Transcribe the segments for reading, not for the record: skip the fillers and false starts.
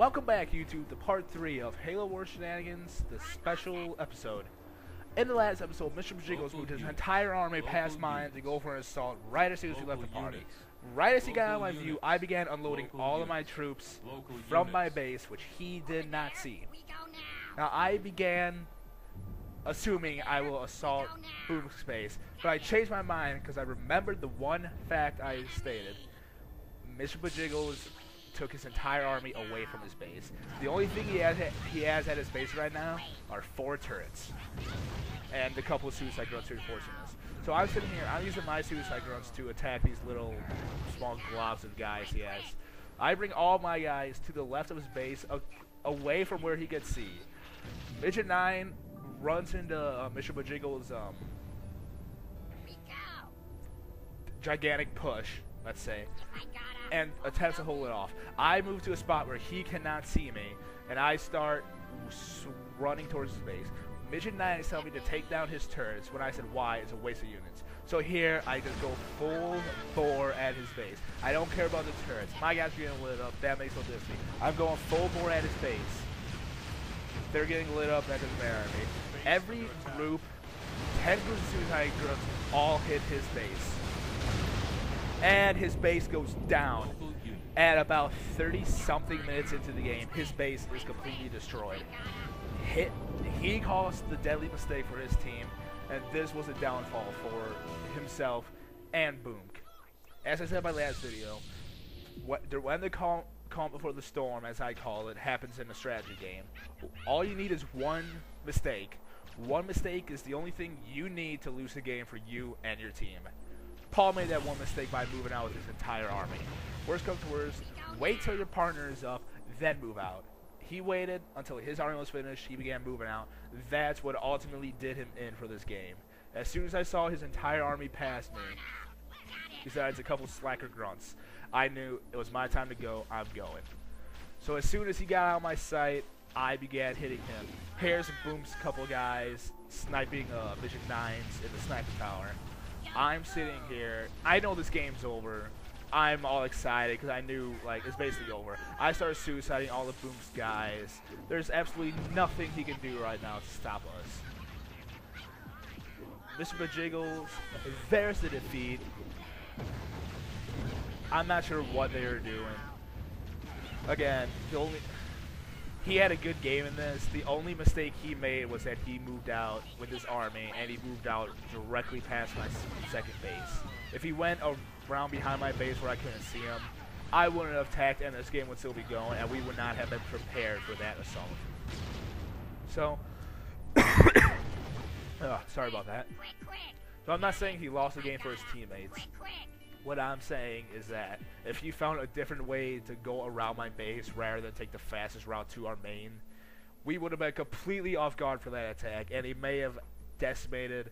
Welcome back, YouTube, to part 3 of Halo Wars Shenanigans, the special episode. In the last episode, Mr. Bajigos moved his entire army past mine to go for an assault right as soon as we left the party. Right as he got out of my view, I began unloading all of my troops from my base, which he did not see. Now, I began assuming I will assault Boom's base, but I changed my mind because I remembered the one fact I stated. Mr. Bajigos took his entire army away from his base. The only thing he has at his base right now are 4 turrets and a couple of suicide grunts reinforcing us. So I'm sitting here, I'm using my suicide grunts to attack these little small globs of guys he has. I bring all my guys to the left of his base, away from where he could see. Midget 9 runs into Mr. Bajigos' gigantic push, let's say, and attempts to hold it off. I move to a spot where he cannot see me, and I start running towards his base. Midget 9 is telling me to take down his turrets when I said why, it's a waste of units. So here, I just go full bore at his base. I don't care about the turrets. My guys are getting lit up, that makes no difference to me. I'm going full bore at his base. They're getting lit up, that doesn't matter to me. Every group, 10 groups of suicide grunts, all hit his base. And his base goes down. At about 30-something minutes into the game, his base is completely destroyed. He caused the deadly mistake for his team, and this was a downfall for himself and Boomk. As I said in my last video, when the calm before the storm, as I call it, happens in a strategy game, all you need is one mistake. One mistake is the only thing you need to lose the game for you and your team. Paul made that one mistake by moving out with his entire army. Worst comes to worst, wait till your partner is up, then move out. He waited until his army was finished, he began moving out. That's what ultimately did him in for this game. As soon as I saw his entire army pass me, besides a couple slacker grunts, I knew it was my time to go, I'm going. So as soon as he got out of my sight, I began hitting him. Here's Boom's couple guys sniping Vision 9s in the sniper tower. I'm sitting here, I know this game's over. I'm all excited because I knew, like, it's basically over. I started suiciding all of Boom's guys. There's absolutely nothing he can do right now to stop us. Mr. Bajigos, there's the defeat. I'm not sure what they were doing. Again, he had a good game in this. The only mistake he made was that he moved out with his army, and he moved out directly past my second base. If he went around behind my base where I couldn't see him, I wouldn't have attacked, and this game would still be going, and we would not have been prepared for that assault. So, sorry about that. So I'm not saying he lost the game for his teammates. What I'm saying is that if he found a different way to go around my base rather than take the fastest route to our main, we would have been completely off guard for that attack, and he may have decimated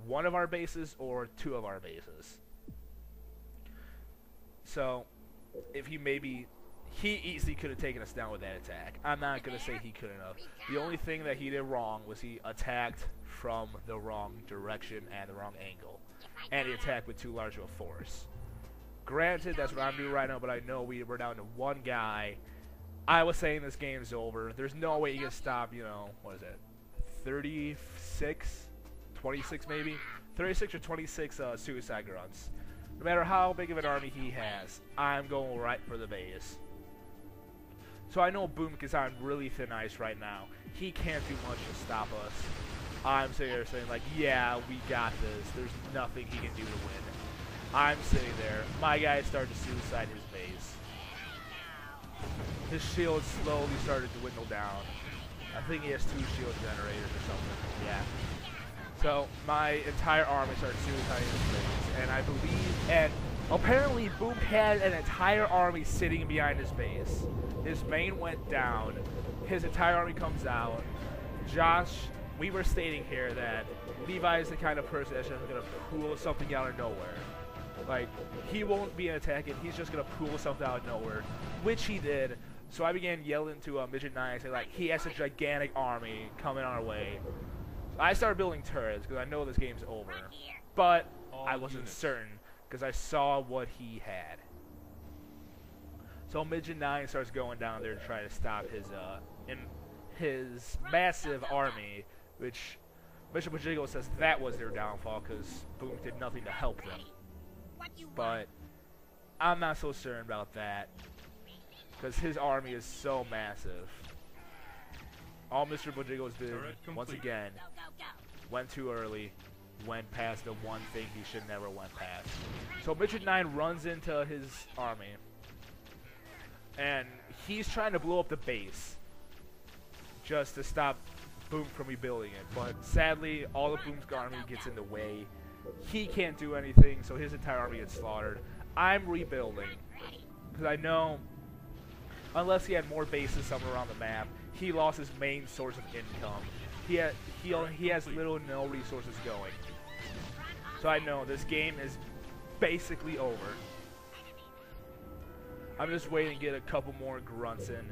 one of our bases or 2 of our bases. So, if he easily could have taken us down with that attack. I'm not going to say he couldn't have. The only thing that he did wrong was he attacked from the wrong direction and the wrong angle. And he attacked with too large of a force. Granted, that's what I'm doing right now, but I know we're down to 1 guy. I was saying this game's over. There's no way you can stop, you know, what is it? 36? 26 maybe? 36 or 26 suicide grunts. No matter how big of an army he has, I'm going right for the base. So I know Boomk is on really thin ice right now. He can't do much to stop us. I'm sitting there saying, like, yeah, we got this. There's nothing he can do to win. I'm sitting there. My guys started to suicide his base. His shield slowly started to dwindle down. I think he has 2 shield generators or something. Yeah. So my entire army started suiciding his base. And I believe, and apparently Boom had an entire army sitting behind his base. His main went down. His entire army comes out. Josh, we were stating here that Levi is the kind of person that's just going to pull something out of nowhere. Like, he won't be attacking, he's just going to pull something out of nowhere, which he did. So I began yelling to Midget 9, saying, like, he has a gigantic army coming our way. I started building turrets because I know this game's over. But I wasn't certain because I saw what he had. So Midget 9 starts going down there to try to stop his massive army, which Mr. Pajigo says that was their downfall because Boom did nothing to help them. But I'm not so certain about that because his army is so massive. All Mr. Pajigo did, once again, went too early, went past the one thing he should never went past. So Midget 9 runs into his army, and he's trying to blow up the base just to stop Boom from rebuilding it. But sadly, all of Boom's army gets in the way. He can't do anything, so his entire army gets slaughtered. I'm rebuilding because I know, unless he had more bases somewhere around the map, he lost his main source of income. He has little to no resources going. So I know this game is basically over. I'm just waiting to get a couple more grunts in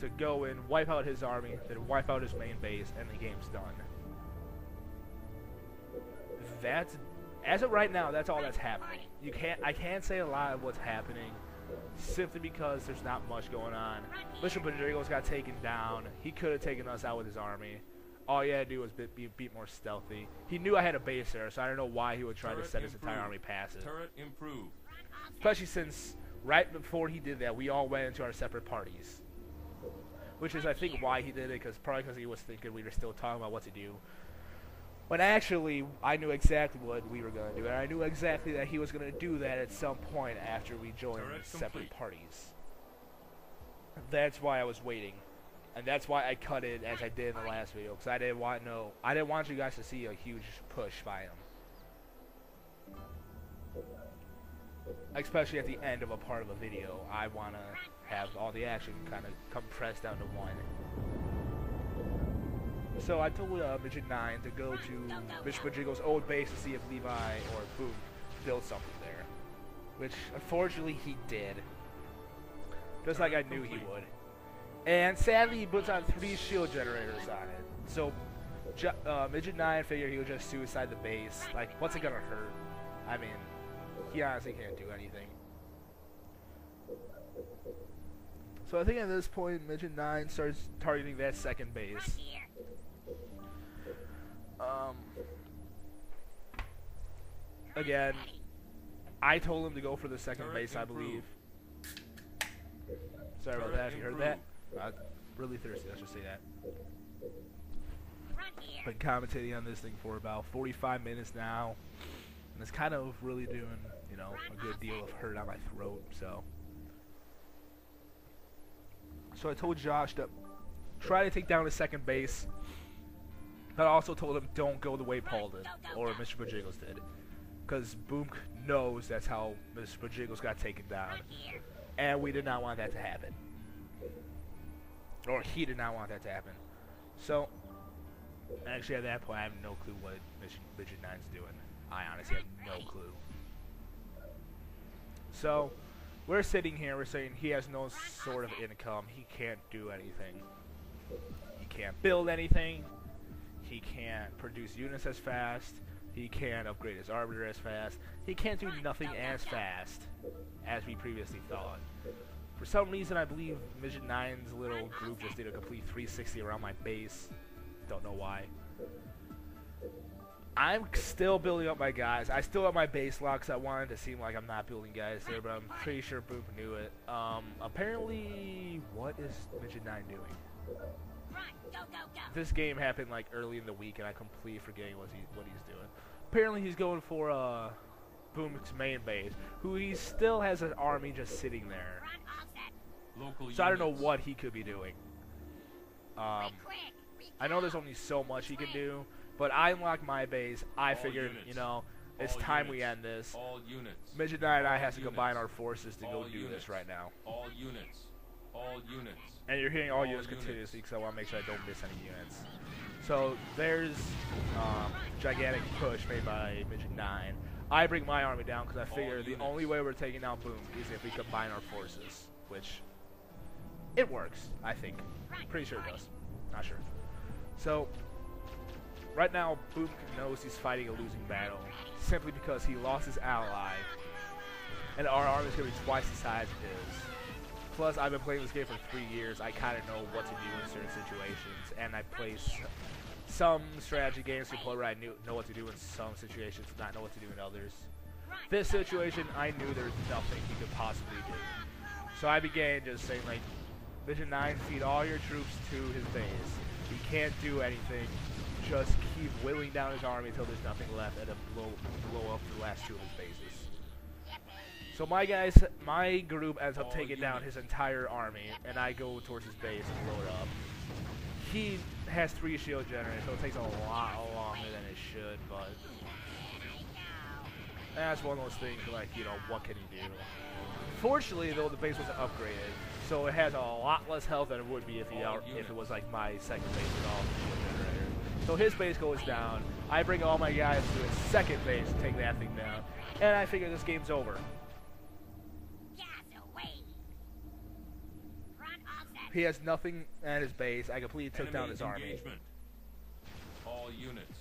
to go in, wipe out his army, then wipe out his main base, and the game's done. As of right now, that's all that's happening. I can't say a lot of what's happening, simply because there's not much going on. Mr. Pajigo's got taken down. He could have taken us out with his army. All he had to do was be more stealthy. He knew I had a base there, so I don't know why he would try to set his entire army past it. Turret improved. Especially since right before he did that, we all went into our separate parties. Which is, I think, why he did it, probably because he was thinking we were still talking about what to do. When actually, I knew exactly what we were going to do, and I knew exactly that he was going to do that at some point after we joined separate parties. That's why I was waiting. And that's why I cut it as I did in the last video, because I didn't want you guys to see a huge push by him. Especially at the end of a part of a video, I want to have all the action kind of compressed down to one. So I told Midget 9 to go to Mr. Pajigo's old base to see if Levi or Boom built something there. Which, unfortunately, he did. Just like I knew he would. And sadly, he puts on 3 shield generators on it. So, Midget 9 figured he would just suicide the base. Like, what's it gonna hurt? I mean, he honestly can't do anything. So I think at this point, Midget 9 starts targeting that second base. Again, I told him to go for the second base, I believe. Sorry about that, if you heard that. I'm really thirsty, let's just say that. Been commentating on this thing for about 45 minutes now, and it's kind of really doing, you know, a good deal of hurt on my throat, so. So I told Josh to try to take down his second base, but I also told him don't go the way Paul did, or Mr. Pajigo's did. Because Boom knows that's how Mr. Pajigo's got taken down, and we did not want that to happen. Or he did not want that to happen. So, actually at that point I have no clue what Midget 9's doing. I honestly have no clue. So, we're sitting here, we're saying he has no sort of income, he can't do anything. He can't build anything, he can't produce units as fast, he can't upgrade his arbiter as fast, he can't do nothing as fast as we previously thought. For some reason, I believe Midget 9's little group just did a complete 360 around my base. Don't know why. I'm still building up my guys. I still have my base locks. I wanted to seem like I'm not building guys there, but I'm pretty sure Boom knew it. Apparently, what is Midget 9 doing? This game happened like early in the week, and I completely forgetting what he's doing. Apparently, he's going for Boom's main base, who he still has an army just sitting there. So I don't know what he could be doing. I know there's only so much he can do, but I unlocked my base. I figured, you know, it's time we end this. Midget 9 and I have to combine our forces to go do this right now. All units. And you're hitting all units continuously because I want to make sure I don't miss any units. So there's gigantic push made by Midget 9. I bring my army down because I figure the only way we're taking down Boom is if we combine our forces, which it works, I think. Pretty sure it does. Not sure. So right now, Boom knows he's fighting a losing battle simply because he lost his ally, and our army is going to be twice the size it is. Plus, I've been playing this game for 3 years. I kind of know what to do in certain situations, and I play some strategy games to play where I know what to do in some situations, not know what to do in others. This situation, I knew there was nothing he could possibly do. So I began just saying, like, Mission 9, feed all your troops to his base. He can't do anything. Just keep whittling down his army until there's nothing left, and then blow up the last 2 of his bases. So my group ends up taking down his entire army, and I go towards his base and blow it up. He has 3 shield generators, so it takes a lot longer than it should, but that's one of those things, like, you know, what can he do? Fortunately, though, the base wasn't upgraded, so it has a lot less health than it would be if it was like my second base with all the shield generator. So his base goes down. I bring all my guys to his second base to take that thing down, and I figure this game's over. He has nothing at his base. I completely took down his army. All units.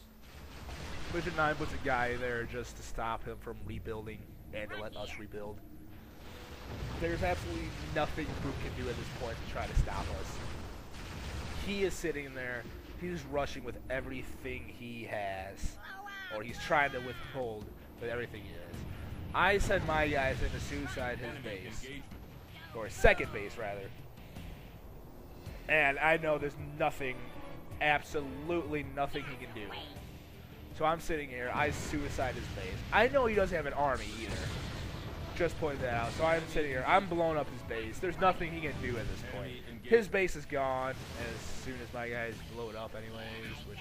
Mission 9 puts a guy there just to stop him from rebuilding and to let us rebuild. There's absolutely nothing Boom can do at this point to try to stop us. He is sitting there. He's rushing with everything he has. Or he's trying to withhold with everything he has. I send my guys in to suicide his base. Or his second base, rather. And I know there's nothing, absolutely nothing he can do. So I'm sitting here, I suicide his base. I know he doesn't have an army either. Just pointed that out. So I'm sitting here, I'm blowing up his base. There's nothing he can do at this point. His base is gone as soon as my guys blow it up anyways, which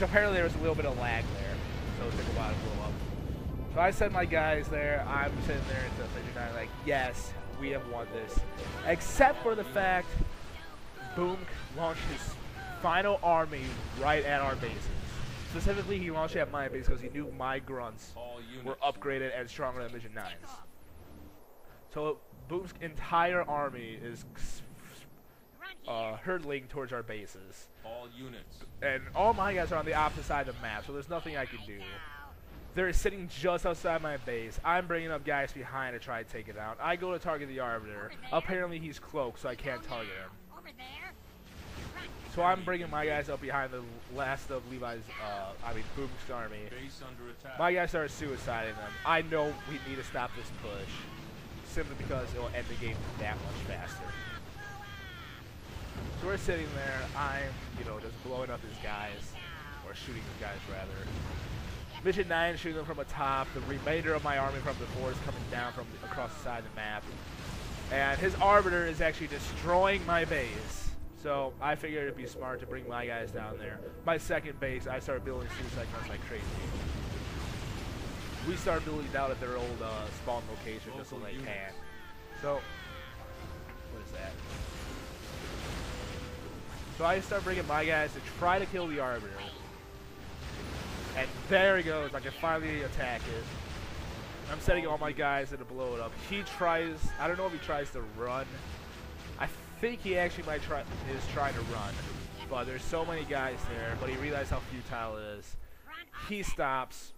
apparently there was a little bit of lag there. So it took a while to blow up. So I send my guys there, I'm sitting there at the Mission 9 like, yes, we have won this. Except for the fact Boom launched his final army right at our bases. Specifically, he launched it at my base because he knew my grunts were upgraded and stronger than Mission 9's. So Boom's entire army is hurtling towards our bases. All units. And all my guys are on the opposite side of the map, so there's nothing I can do. They're sitting just outside my base. I'm bringing up guys behind to try to take it out. I go to target the Arbiter. Apparently he's cloaked, so I can't target him. So I'm bringing my guys up behind the last of Boom's army. My guys started suiciding them. I know we need to stop this push, simply because it will end the game that much faster. So we're sitting there. I'm, just blowing up his guys, or shooting his guys rather. Mission 9 shooting them from atop. The remainder of my army from before is coming down from across the side of the map. And his Arbiter is actually destroying my base. So I figured it'd be smart to bring my guys down there. My second base, I started building suicide guns like crazy. We started building down at their old spawn location just so they can. So, what is that? So I start bringing my guys to try to kill the Arbiter. And there he goes, I can finally attack it. I'm setting all my guys in to blow it up. He tries, I don't know if he tries to run. I think he actually is trying to run. But there's so many guys there, but he realized how futile it is. He stops.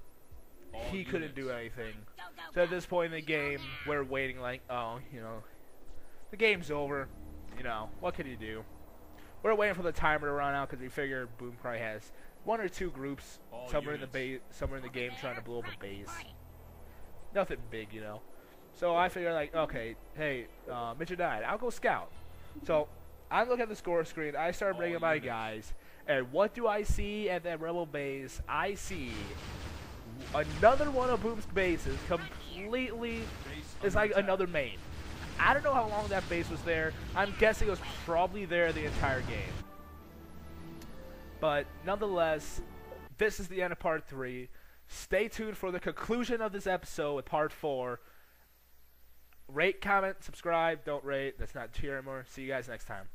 He couldn't do anything. So at this point in the game, we're waiting like, the game's over. What can you do? We're waiting for the timer to run out because we figure Boom probably has 1 or 2 groups somewhere in the game trying to blow up a base. Nothing big, So I figure like, okay, hey, Mission 9, I'll go scout. So I look at the score screen. I start bringing my guys, and what do I see at that rebel base? I see another one of Boom's bases completely is like another main. I don't know how long that base was there. I'm guessing it was probably there the entire game. But nonetheless, this is the end of part 3. Stay tuned for the conclusion of this episode with part 4. Rate, comment, subscribe, don't rate. That's not tier anymore. See you guys next time.